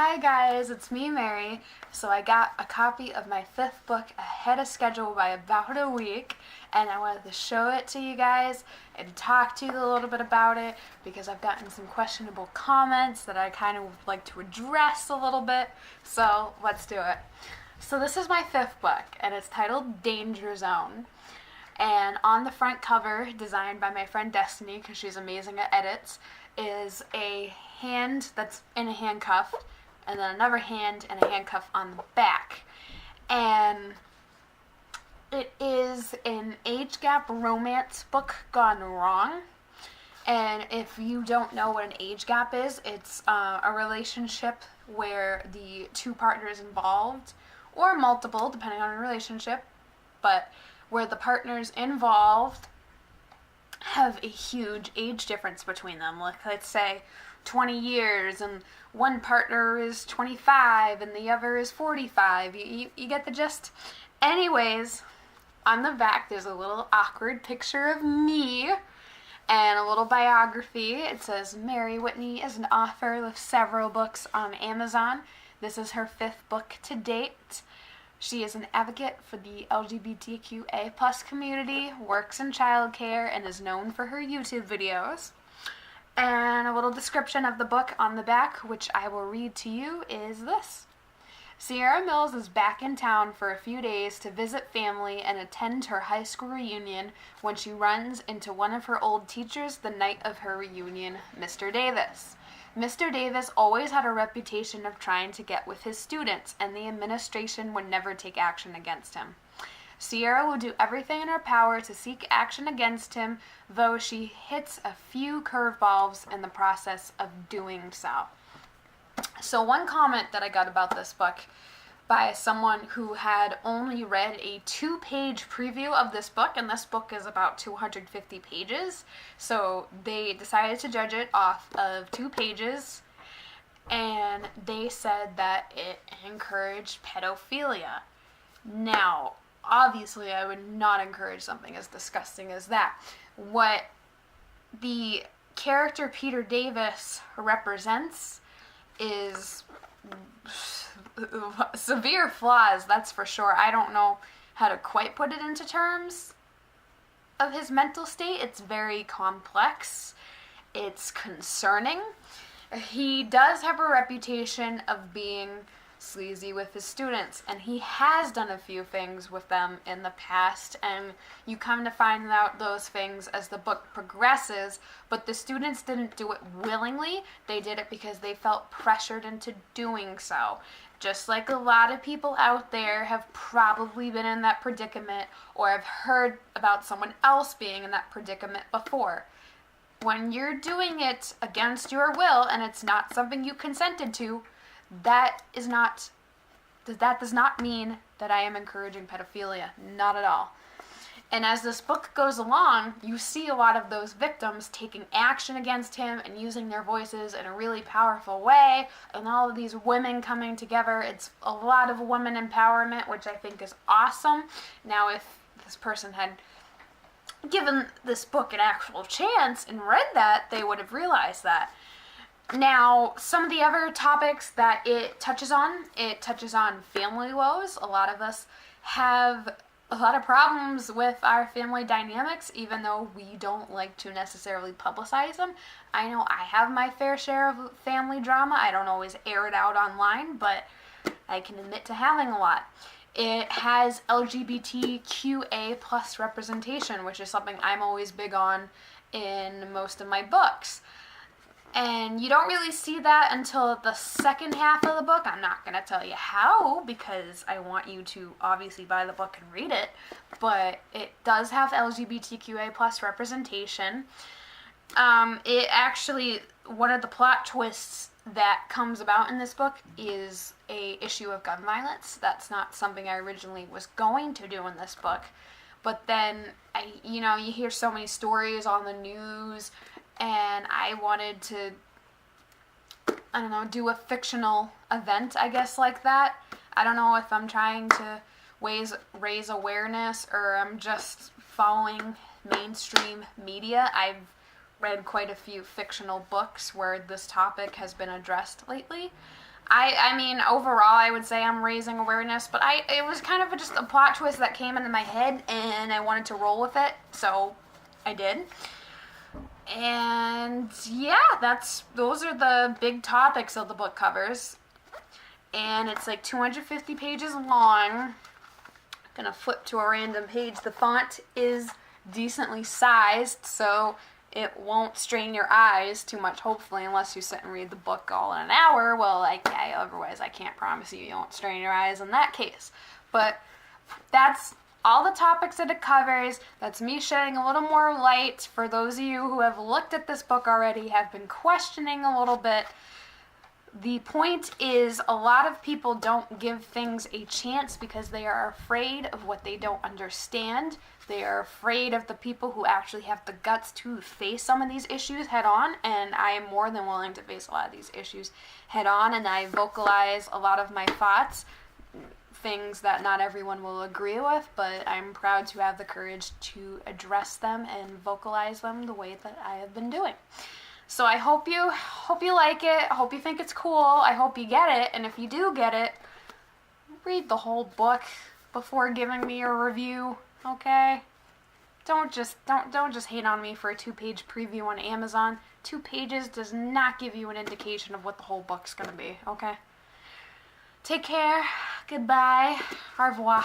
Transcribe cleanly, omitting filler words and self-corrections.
Hi guys, it's me, Mary. So I got a copy of my fifth book ahead of schedule by about a week, and I wanted to show it to you guys and talk to you a little bit about it because I've gotten some questionable comments that I kind of would like to address a little bit. So let's do it. So this is my fifth book, and it's titled Danger Zone. And on the front cover, designed by my friend Destiny, because she's amazing at edits, is a hand that's in a handcuff, and then another hand and a handcuff on the back. And it is an age gap romance book gone wrong. And if you don't know what an age gap is, it's a relationship where the two partners involved, or multiple, depending on the relationship, but where the partners involved have a huge age difference between them. Like, let's say 20 years, and one partner is 25 and the other is 45. You get the gist? Anyways, on the back there's a little awkward picture of me and a little biography. It says, Mary Whitney is an author with several books on Amazon. This is her fifth book to date. She is an advocate for the LGBTQA plus community, works in childcare, and is known for her YouTube videos. And a little description of the book on the back, which I will read to you, is this. Sierra Mills is back in town for a few days to visit family and attend her high school reunion when she runs into one of her old teachers the night of her reunion, Mr. Davis. Mr. Davis always had a reputation of trying to get with his students, and the administration would never take action against him. Sierra will do everything in her power to seek action against him, though she hits a few curveballs in the process of doing so. So one comment that I got about this book by someone who had only read a 2-page preview of this book, and this book is about 250 pages, so they decided to judge it off of 2 pages, and they said that it encouraged pedophilia. Now, obviously, I would not encourage something as disgusting as that. What the character Peter Davis represents is severe flaws, that's for sure. I don't know how to quite put it into terms of his mental state. It's very complex. It's concerning. He does have a reputation of being sleazy with his students, and he has done a few things with them in the past, and you come to find out those things as the book progresses, but the students didn't do it willingly. They did it because they felt pressured into doing so. Just like a lot of people out there have probably been in that predicament or have heard about someone else being in that predicament before. When you're doing it against your will and it's not something you consented to, that does not mean that I am encouraging pedophilia. Not at all. And as this book goes along, you see a lot of those victims taking action against him and using their voices in a really powerful way, and all of these women coming together. It's a lot of women empowerment, which I think is awesome. Now, if this person had given this book an actual chance and read that, they would have realized that. Now, some of the other topics that it touches on family woes. A lot of us have a lot of problems with our family dynamics, even though we don't like to necessarily publicize them. I know I have my fair share of family drama. I don't always air it out online, but I can admit to having a lot. It has LGBTQA plus representation, which is something I'm always big on in most of my books. And you don't really see that until the second half of the book. I'm not going to tell you how, because I want you to obviously buy the book and read it. But it does have LGBTQA plus representation. It actually, one of the plot twists that comes about in this book is a issue of gun violence. That's not something I originally was going to do in this book. But then, you hear so many stories on the news, and I wanted to, do a fictional event, I guess, like that. I don't know if I'm trying to raise awareness or I'm just following mainstream media. I've read quite a few fictional books where this topic has been addressed lately. I mean, overall, I would say I'm raising awareness, but it was kind of just a plot twist that came into my head, and I wanted to roll with it, so I did. And yeah, those are the big topics of the book covers. And it's like 250 pages long. I'm gonna flip to a random page. The font is decently sized, so it won't strain your eyes too much, hopefully, unless you sit and read the book all in an hour. Well, otherwise I can't promise you won't strain your eyes in that case. But that's all the topics that it covers. That's me shedding a little more light for those of you who have looked at this book already, have been questioning a little bit. The point is, a lot of people don't give things a chance because they are afraid of what they don't understand. They are afraid of the people who actually have the guts to face some of these issues head on, and I am more than willing to face a lot of these issues head on, and I vocalize a lot of my thoughts, things that not everyone will agree with, but I'm proud to have the courage to address them and vocalize them the way that I have been doing. So I hope you like it. I hope you think it's cool. I hope you get it. And if you do get it, read the whole book before giving me a review, okay? Don't just hate on me for a 2-page preview on Amazon. 2 pages does not give you an indication of what the whole book's gonna be, okay? Take care. Goodbye. Au revoir.